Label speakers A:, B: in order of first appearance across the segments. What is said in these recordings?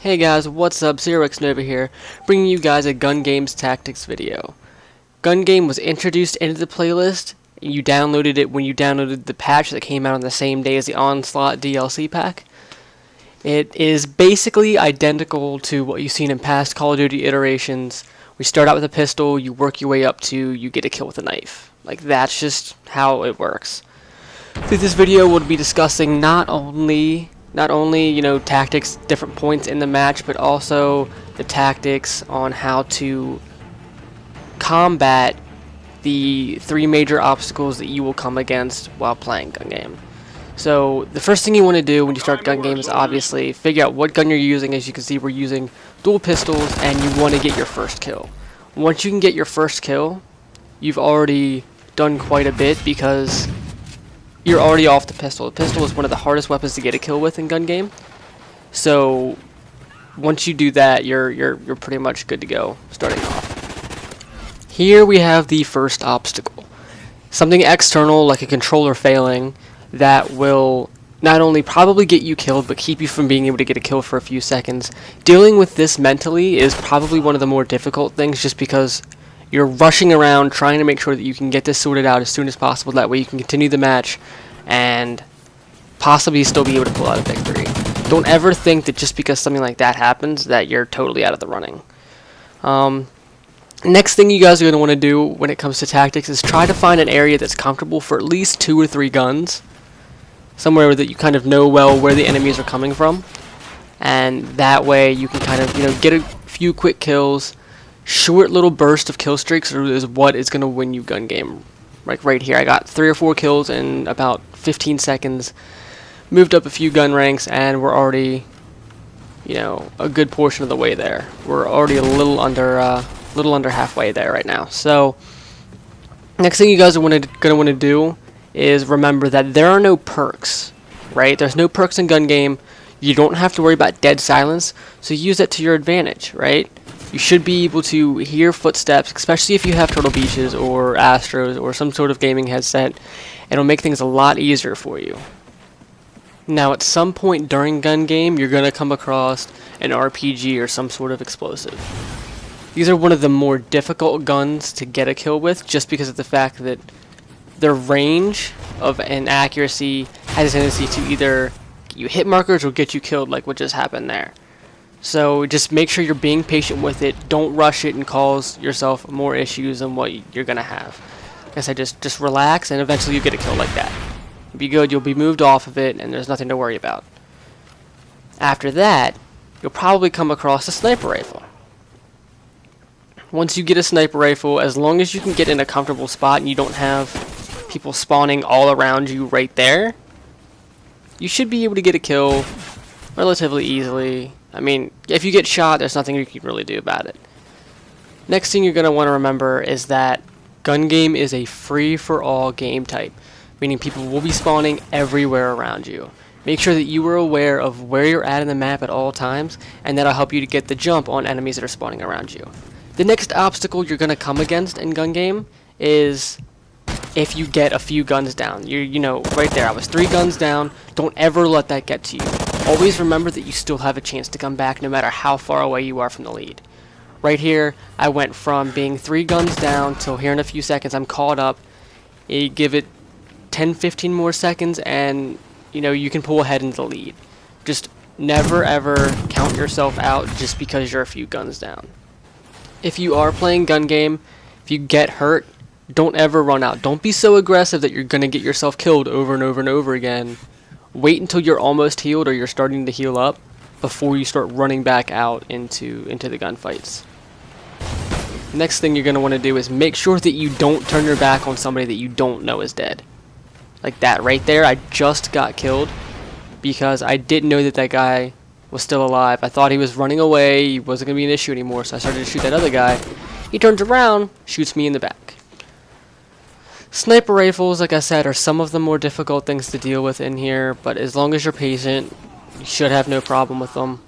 A: Hey guys, what's up? ZeroXNova here, bringing you guys a Gun Games Tactics video. Gun Game was introduced into the playlist, and you downloaded it when you downloaded the patch that came out on the same day as the Onslaught DLC pack. It is basically identical to what you've seen in past Call of Duty iterations. We start out with a pistol, you work your way up to you get a kill with a knife. Like, that's just how it works. Through this video, we'll be discussing not only tactics, different points in the match, but also the tactics on how to combat the three major obstacles that you will come against while playing Gun Game. So the first thing you want to do when you start Gun Game is obviously figure out what gun you're using. As you can see, we're using dual pistols, and you want to get your first kill. Once you can get your first kill, you've already done quite a bit because you're already off the pistol. The pistol is one of the hardest weapons to get a kill with in Gun Game. So once you do that, you're pretty much good to go starting off. Here we have the first obstacle. Something external like a controller failing that will not only probably get you killed, but keep you from being able to get a kill for a few seconds. Dealing with this mentally is probably one of the more difficult things, just because you're rushing around trying to make sure that you can get this sorted out as soon as possible. That way you can continue the match and possibly still be able to pull out a victory. Don't ever think that just because something like that happens that you're totally out of the running. Next thing you guys are going to want to do when it comes to tactics is try to find an area that's comfortable for at least 2 or 3 guns. Somewhere that you kind of know well where the enemies are coming from. And that way you can kind of, get a few quick kills. Short little burst of kill streaks is what is going to win you Gun Game. Like right here, I got 3 or 4 kills in about 15 seconds. Moved up a few gun ranks, and we're already, a good portion of the way there. We're already a little under halfway there right now. So next thing you guys are going to want to do is remember that there are no perks, right? There's no perks in Gun Game. You don't have to worry about dead silence, so use that to your advantage, right? You should be able to hear footsteps, especially if you have Turtle Beaches or Astros or some sort of gaming headset. It'll make things a lot easier for you. Now, at some point during Gun Game, you're going to come across an RPG or some sort of explosive. These are one of the more difficult guns to get a kill with, just because of the fact that their range of and accuracy has a tendency to either get you hit markers or get you killed, like what just happened there. So just make sure you're being patient with it. Don't rush it and cause yourself more issues than what you're going to have. Like I said, just relax, and eventually you get a kill like that. You'll be good, you'll be moved off of it, and there's nothing to worry about. After that, you'll probably come across a sniper rifle. Once you get a sniper rifle, as long as you can get in a comfortable spot and you don't have people spawning all around you right there, you should be able to get a kill relatively easily. I mean, if you get shot, there's nothing you can really do about it. Next thing you're going to want to remember is that Gun Game is a free-for-all game type, meaning people will be spawning everywhere around you. Make sure that you are aware of where you're at in the map at all times, and that'll help you to get the jump on enemies that are spawning around you. The next obstacle you're going to come against in Gun Game is if you get a few guns down. Right there, I was 3 guns down. Don't ever let that get to you. Always remember that you still have a chance to come back no matter how far away you are from the lead. Right here, I went from being 3 guns down till here in a few seconds I'm caught up. You give it 10-15 more seconds and you can pull ahead into the lead. Just never ever count yourself out just because you're a few guns down. If you are playing Gun Game, if you get hurt, don't ever run out. Don't be so aggressive that you're going to get yourself killed over and over and over again. Wait until you're almost healed or you're starting to heal up before you start running back out into the gunfights. Next thing you're going to want to do is make sure that you don't turn your back on somebody that you don't know is dead. Like that right there, I just got killed because I didn't know that guy was still alive. I thought he was running away, he wasn't going to be an issue anymore, so I started to shoot that other guy. He turns around, shoots me in the back. Sniper rifles, like I said, are some of the more difficult things to deal with in here, but as long as you're patient, you should have no problem with them.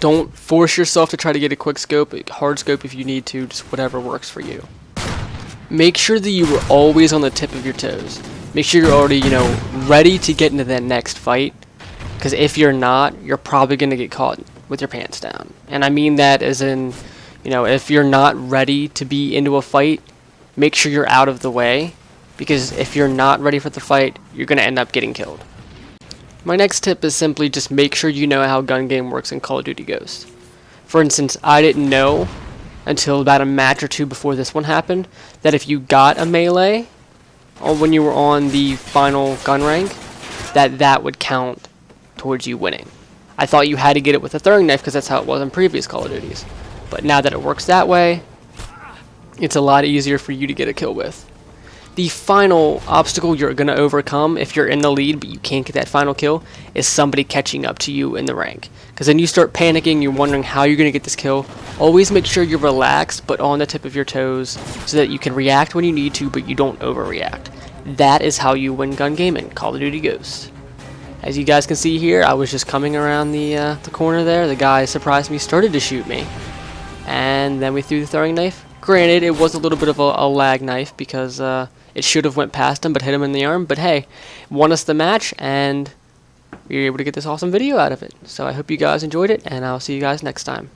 A: Don't force yourself to try to get a quick scope, a hard scope if you need to, just whatever works for you. Make sure that you are always on the tip of your toes. Make sure you're already, ready to get into that next fight. Because if you're not, you're probably going to get caught with your pants down. And I mean that as in, if you're not ready to be into a fight, make sure you're out of the way. Because if you're not ready for the fight, you're going to end up getting killed. My next tip is simply just make sure you know how gun game works in Call of Duty Ghosts. For instance, I didn't know until about a match or two before this one happened that if you got a melee or when you were on the final gun rank, that would count towards you winning. I thought you had to get it with a throwing knife because that's how it was in previous Call of Duties. But now that it works that way, it's a lot easier for you to get a kill with. The final obstacle you're going to overcome if you're in the lead but you can't get that final kill is somebody catching up to you in the rank. Because then you start panicking, you're wondering how you're going to get this kill. Always make sure you're relaxed but on the tip of your toes so that you can react when you need to but you don't overreact. That is how you win gun game in Call of Duty Ghosts. As you guys can see here, I was just coming around the corner there. The guy surprised me, started to shoot me. And then we threw the throwing knife. Granted, it was a little bit of a lag knife because it should have went past him but hit him in the arm. But hey, won us the match and we were able to get this awesome video out of it. So I hope you guys enjoyed it and I'll see you guys next time.